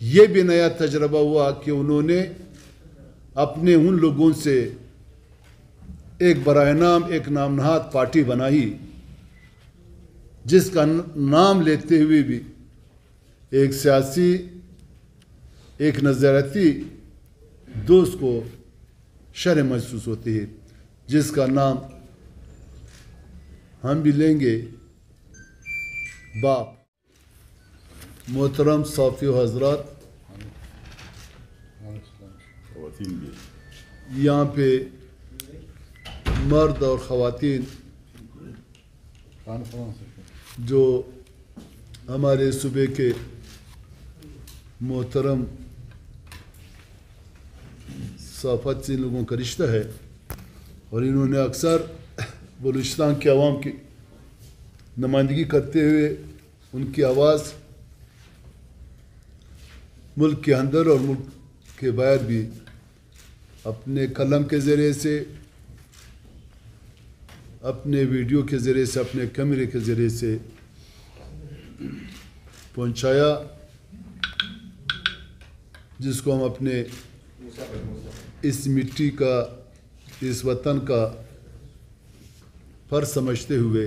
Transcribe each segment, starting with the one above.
یہ بھی نیا تجربہ ہوا کہ انہوں نے اپنے ان لوگوں سے ایک برائے نام ایک نام نہاد پارٹی بنائی جس کا نام لیتے ہوئے بھی ایک سیاسی ایک نظریاتی دوست کو شرم محسوس ہوتی ہے، جس کا نام ہم بھی لیں گے باپ۔ محترم صافی و حضرات، یہاں پہ مرد اور خواتین جو ہمارے صوبے کے محترم صحافت سے لوگوں کا رشتہ ہے، اور انہوں نے اکثر بلوچستان کے عوام کی نمائندگی کرتے ہوئے ان کی آواز ملک کے اندر اور ملک کے باہر بھی اپنے قلم کے ذریعے سے، اپنے ویڈیو کے ذریعے سے، اپنے کیمرے کے ذریعے سے پہنچایا، جس کو ہم اپنے اس مٹی کا، اس وطن کا فرض سمجھتے ہوئے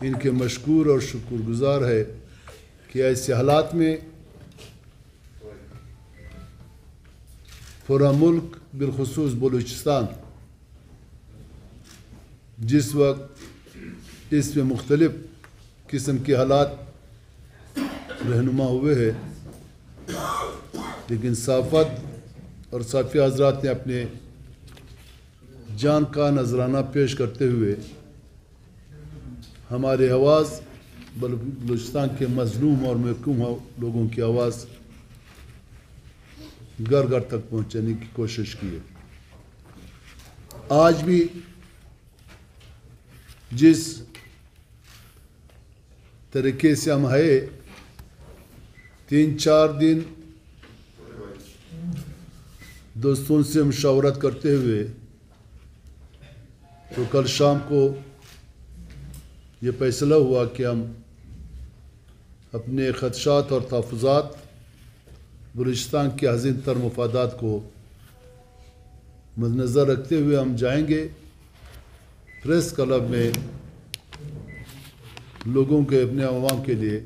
ان کے مشکور اور شکر گزار ہے کہ ایسے حالات میں پورا ملک بالخصوص بلوچستان جس وقت اس میں مختلف قسم کے حالات رہنما ہوئے ہیں، لیکن صحافت اور صحافی حضرات نے اپنے جان کا نذرانہ پیش کرتے ہوئے ہماری آواز، بلوچستان کے مظلوم اور محکوم لوگوں کی آواز گھر گھر تک پہنچانے کی کوشش کی ہے۔ آج بھی جس طریقے سے ہم آئے، 3-4 دن دوستوں سے مشاورت کرتے ہوئے تو کل شام کو یہ فیصلہ ہوا کہ ہم اپنے خدشات اور تحفظات، بلوچستان کے عظیم تر مفادات کو مد نظر رکھتے ہوئے ہم جائیں گے پریس کلب میں لوگوں کے، اپنے عوام کے لیے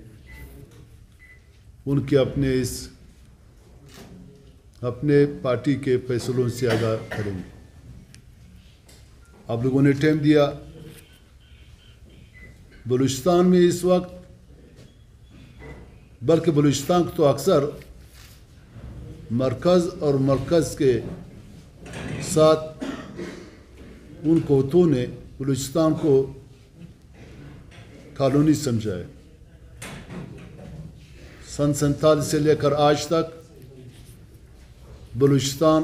ان کے اپنے پارٹی کے فیصلوں سے آگاہ کریں گے۔ آپ لوگوں نے ٹائم دیا۔ بلوچستان میں اس وقت، بلکہ بلوچستان تو اکثر مرکز اور مرکز کے ساتھ ان قوتوں نے بلوچستان کو کالونی سمجھا ہے۔ سن 47 سے لے کر آج تک بلوچستان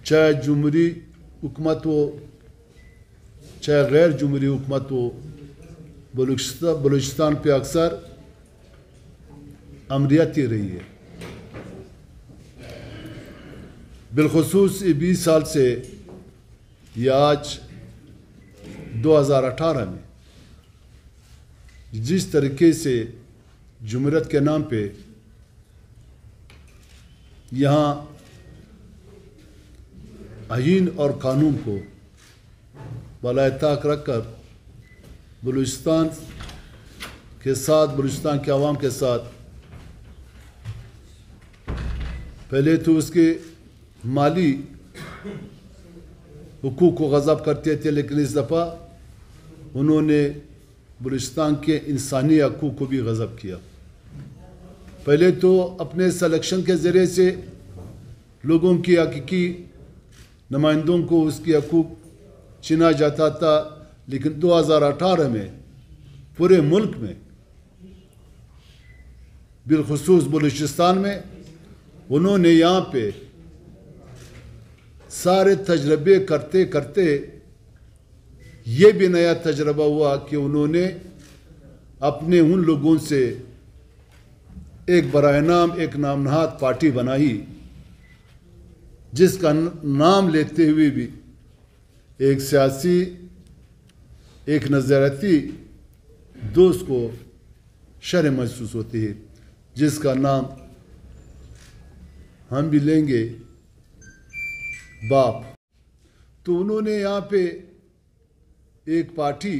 چاہے جمہوری حکومت ہو چاہے غیر جمہوری حکومت ہو، بلوچستان پہ اکثر امریتی رہی ہے۔ بالخصوص 20 سال سے یا آج 2018 میں جس طریقے سے جمہوریت کے نام پہ یہاں آئین اور قانون کو بالائے طاق رکھ کر بلوچستان کے ساتھ، بلوچستان کے عوام کے ساتھ پہلے تو اس کے مالی حقوق کو غصب کرتے تھے، لیکن اس دفعہ انہوں نے بلوچستان کے انسانی حقوق کو بھی غصب کیا۔ پہلے تو اپنے سلیکشن کے ذریعے سے لوگوں کی حقیقی نمائندوں کو اس کی حقوق چھینا جاتا تھا، لیکن 2018 میں پورے ملک میں بالخصوص بلوچستان میں انہوں نے یہاں پہ سارے تجربے کرتے کرتے یہ بھی نیا تجربہ ہوا کہ انہوں نے اپنے ان لوگوں سے ایک برائے نام ایک نام نہاد پارٹی بنائی جس کا نام لیتے ہوئے بھی ایک سیاسی ایک نظریاتی دوست کو شرح محسوس ہوتی ہے، جس کا نام ہم بھی لیں گے باپ۔ تو انہوں نے یہاں پہ ایک پارٹی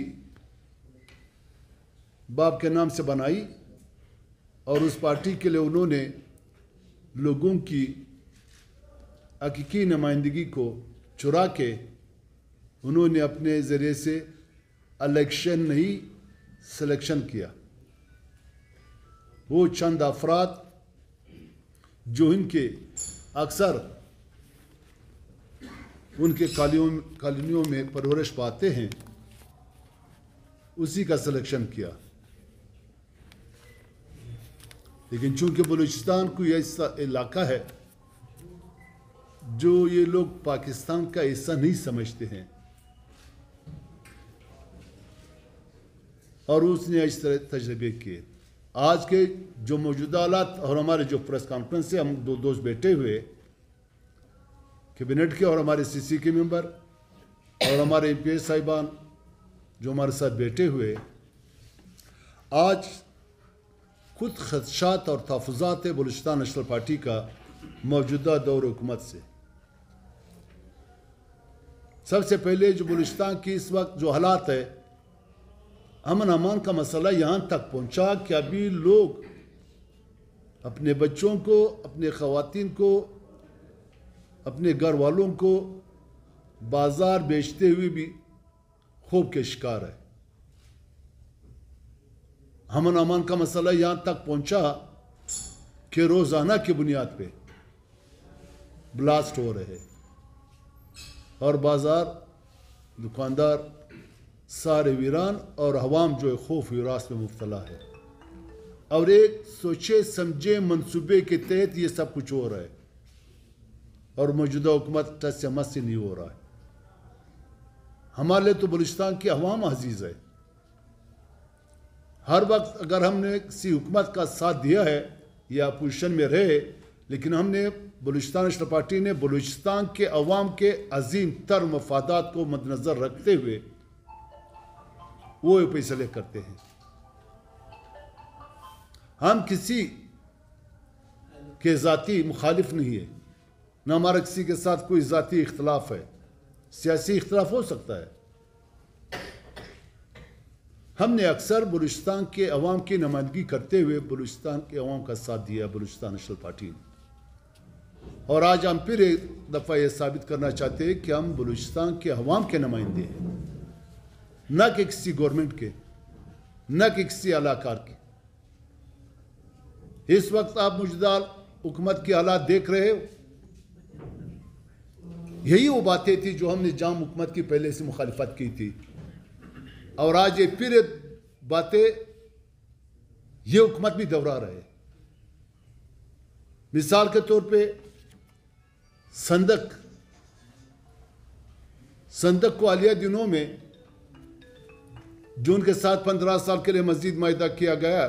باپ کے نام سے بنائی، اور اس پارٹی کے لیے انہوں نے لوگوں کی حقیقی نمائندگی کو چرا کے انہوں نے اپنے ذریعے سے الیکشن نہیں سلیکشن کیا۔ وہ چند افراد جو ان کے اکثر ان کے کالونیوں میں پرورش پاتے ہیں، اسی کا سلیکشن کیا۔ لیکن چونکہ بلوچستان کوئی ایسا علاقہ ہے جو یہ لوگ پاکستان کا حصہ نہیں سمجھتے ہیں، اور اس نے اس طرح تجربے کیے۔ آج کے جو موجودہ حالات اور ہمارے جو پریس کانفرنس سے ہم دو دوست بیٹھے ہوئے کیبنٹ کے، اور ہمارے سی سی کے ممبر اور ہمارے ایم پی ایس صاحبان جو ہمارے ساتھ بیٹھے ہوئے، آج خود خدشات اور تحفظات ہے بلوچستان نیشنل پارٹی کا موجودہ دور حکومت سے۔ سب سے پہلے جو بلوچستان کی اس وقت جو حالات ہے، امن امان کا مسئلہ یہاں تک پہنچا کہ ابھی لوگ اپنے بچوں کو، اپنے خواتین کو، اپنے گھر والوں کو بازار بیچتے ہوئے بھی خوف کے شکار ہے۔ امن امان کا مسئلہ یہاں تک پہنچا کہ روزانہ کی بنیاد پہ بلاسٹ ہو رہے، اور بازار، دکاندار سارے ویران، اور عوام جو ہے خوف ہراس میں مبتلا ہے، اور ایک سوچے سمجھے منصوبے کے تحت یہ سب کچھ ہو رہا ہے، اور موجودہ حکومت ٹس سے مس سے نہیں ہو رہا ہے۔ ہمارے تو بلوچستان کی عوام عزیز ہے۔ ہر وقت اگر ہم نے کسی حکومت کا ساتھ دیا ہے یا اپوزیشن میں رہے، لیکن ہم نے بلوچستان نیشنل پارٹی نے بلوچستان کے عوام کے عظیم تر مفادات کو مد نظر رکھتے ہوئے وہ فیصلے کرتے ہیں۔ ہم کسی کے ذاتی مخالف نہیں ہے، نہ ہمارا کسی کے ساتھ کوئی ذاتی اختلاف ہے، سیاسی اختلاف ہو سکتا ہے۔ ہم نے اکثر بلوچستان کے عوام کی نمائندگی کرتے ہوئے بلوچستان کے عوام کا ساتھ دیا بلوچستان نیشنل پارٹی نے، اور آج ہم پھر ایک دفعہ یہ ثابت کرنا چاہتے ہیں کہ ہم بلوچستان کے عوام کے نمائندے ہیں، نہ کہ کسی گورنمنٹ کے، نہ کہ کسی علاقار کے۔ اس وقت آپ موجودہ حکومت کے حالات دیکھ رہے ہو، یہی وہ باتیں تھی جو ہم نے جام حکومت کی پہلے سے مخالفت کی تھی، اور آج یہ پھر باتیں یہ حکومت بھی دہرا رہے۔ مثال کے طور پہ صندوق کو حالیہ دنوں میں جو ان کے ساتھ 15 سال کے لیے مزید معاہدہ کیا گیا،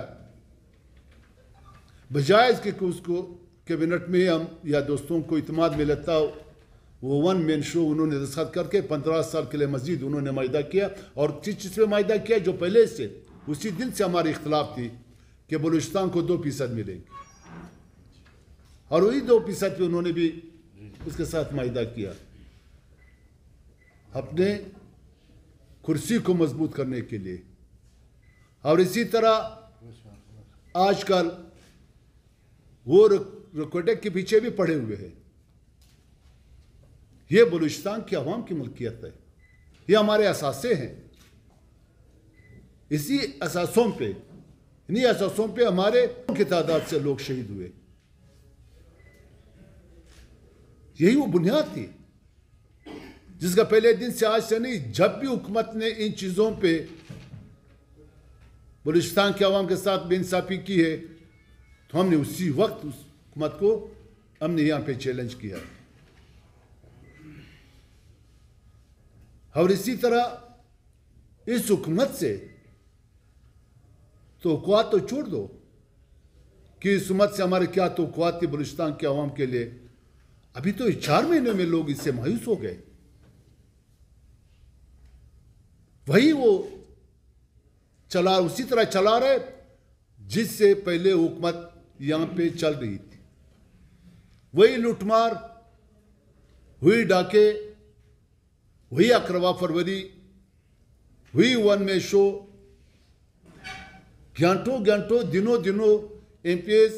بجائے اس کے کہ اس کو کیبنٹ میں ہم یا دوستوں کو اعتماد میں لیتا ہو، وہ ون مین شو انہوں نے دستخط کر کے 15 سال کے لیے مزید انہوں نے معاہدہ کیا، اور جس چیز پہ معاہدہ کیا جو پہلے سے اسی دن سے ہماری اختلاف تھی کہ بلوچستان کو 2% ملیں گے، اور وہی 2% پہ انہوں نے بھی اس کے ساتھ معاہدہ کیا اپنے کرسی کو مضبوط کرنے کے لیے۔ اور اسی طرح آج کل وہ ریکارڈنگ کے پیچھے بھی پڑے ہوئے ہیں۔ یہ بلوچستان کی عوام کی ملکیت ہے، یہ ہمارے اثاثے ہیں۔ اسی اثاثوں پہ، انہی اثاثوں پہ ہمارے کی تعداد سے لوگ شہید ہوئے۔ یہی وہ بنیاد تھی جس کا پہلے دن سے آج سے نہیں، جب بھی حکومت نے ان چیزوں پہ بلوچستان کے عوام کے ساتھ بے انصافی کی ہے، تو ہم نے اسی وقت اس حکومت کو ہم نے یہاں پہ چیلنج کیا۔ اور اسی طرح اس حکومت سے توقعات تو چھوڑ دو کہ اس حکومت سے ہمارے کیا توقعات تھی بلوچستان کے عوام کے لیے، ابھی تو 4 مہینے میں لوگ اس سے مایوس ہو گئے۔ وہی وہ اسی طرح چلا رہے، جس سے پہلے حکومت یہاں پہ چل رہی تھی، وہی لوٹ مار، ہوئی ڈاکے، وہی 11 فروری، ہوئی ون مین شو، گھنٹوں دنوں M P S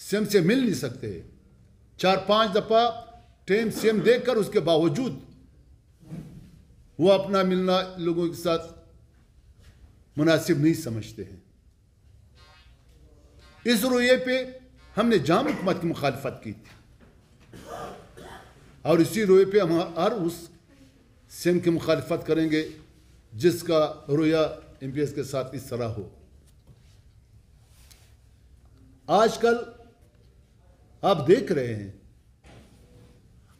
C M سے مل نہیں سکتے، 4-5 دفعہ ٹائم سی ایم دے کر اس کے باوجود وہ اپنا ملنا لوگوں کے ساتھ مناسب نہیں سمجھتے ہیں۔ اس رویے پہ ہم نے جام حکومت کی مخالفت کی تھی، اور اسی رویے پہ ہم ہر اس سی ایم کی مخالفت کریں گے جس کا رویہ ایم پی ایس کے ساتھ اس طرح ہو۔ آج کل آپ دیکھ رہے ہیں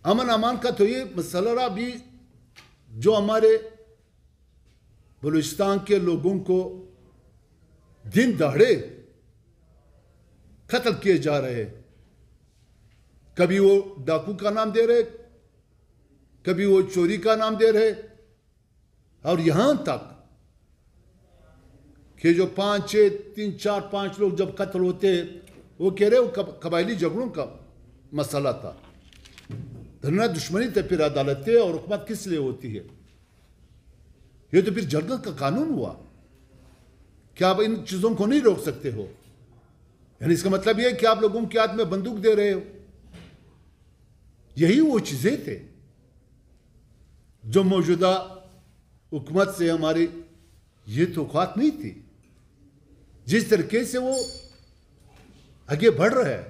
امن امان کا تو یہ مسئلہ بھی، جو ہمارے بلوچستان کے لوگوں کو دن دہاڑے قتل کیے جا رہے، کبھی وہ ڈاکو کا نام دے رہے، کبھی وہ چوری کا نام دے رہے، اور یہاں تک کہ جو 5 لوگ جب قتل ہوتے وہ کہہ رہے وہ قبائلی جھگڑوں کا مسئلہ تھا، دھرنا دشمنی تو پھر عدالت اور حکومت کس لیے ہوتی ہے؟ یہ تو پھر جنگل کا قانون ہوا، کیا آپ ان چیزوں کو نہیں روک سکتے ہو؟ یعنی اس کا مطلب یہ ہے کہ آپ لوگوں کے ہاتھ میں بندوق دے رہے ہو۔ یہی وہ چیزیں تھے جو موجودہ حکومت سے ہماری یہ توقعات نہیں تھی، جس طریقے سے وہ آگے بڑھ رہا ہے،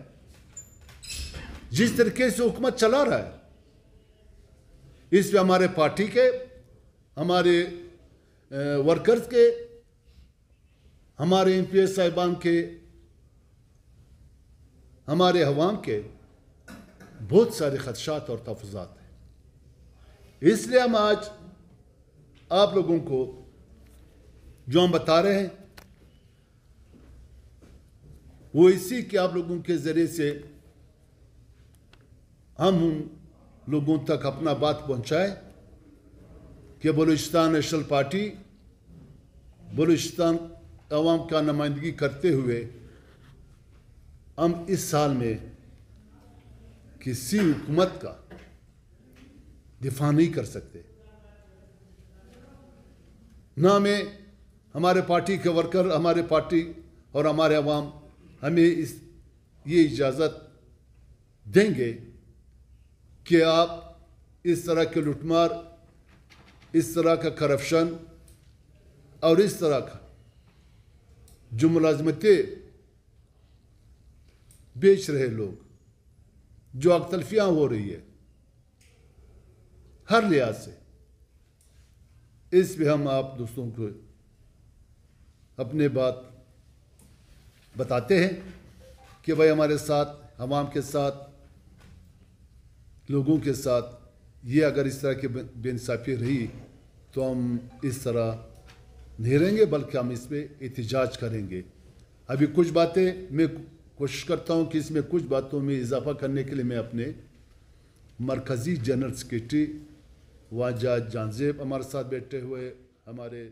جس طریقے سے حکومت چلا رہا ہے، اس پہ ہمارے پارٹی کے، ہمارے ورکرز کے، ہمارے ایم پی ایس صاحبان کے، ہمارے عوام کے بہت سارے خدشات اور تحفظات ہیں۔ اس لیے ہم آج آپ لوگوں کو جو ہم بتا رہے ہیں وہ اسی کہ آپ لوگوں کے ذریعے سے ہم ان لوگوں تک اپنا بات پہنچائیں کہ بلوچستان نیشنل پارٹی بلوچستان عوام کا نمائندگی کرتے ہوئے ہم اس سال میں کسی حکومت کا دفاع نہیں کر سکتے، نہ ہمیں ہمارے پارٹی کے ورکر، ہمارے پارٹی اور ہمارے عوام ہمیں یہ اجازت دیں گے کہ آپ اس طرح کے لوٹ مار، اس طرح کا کرپشن اور اس طرح کا جو ملازمتیں بیچ رہے لوگ، جو اختلافیاں ہو رہی ہے ہر لحاظ سے، اس پہ ہم آپ دوستوں کو اپنے بات بتاتے ہیں کہ بھائی ہمارے ساتھ، عوام کے ساتھ، لوگوں کے ساتھ یہ اگر اس طرح کی بے انصافی رہی تو ہم اس طرح نہیں رہیں گے، بلکہ ہم اس پہ احتجاج کریں گے۔ ابھی کچھ باتیں میں کوشش کرتا ہوں کہ اس میں کچھ باتوں میں اضافہ کرنے کے لیے میں اپنے مرکزی جنرل سیکریٹری واجد جان زیب ہمارے ساتھ بیٹھے ہوئے، ہمارے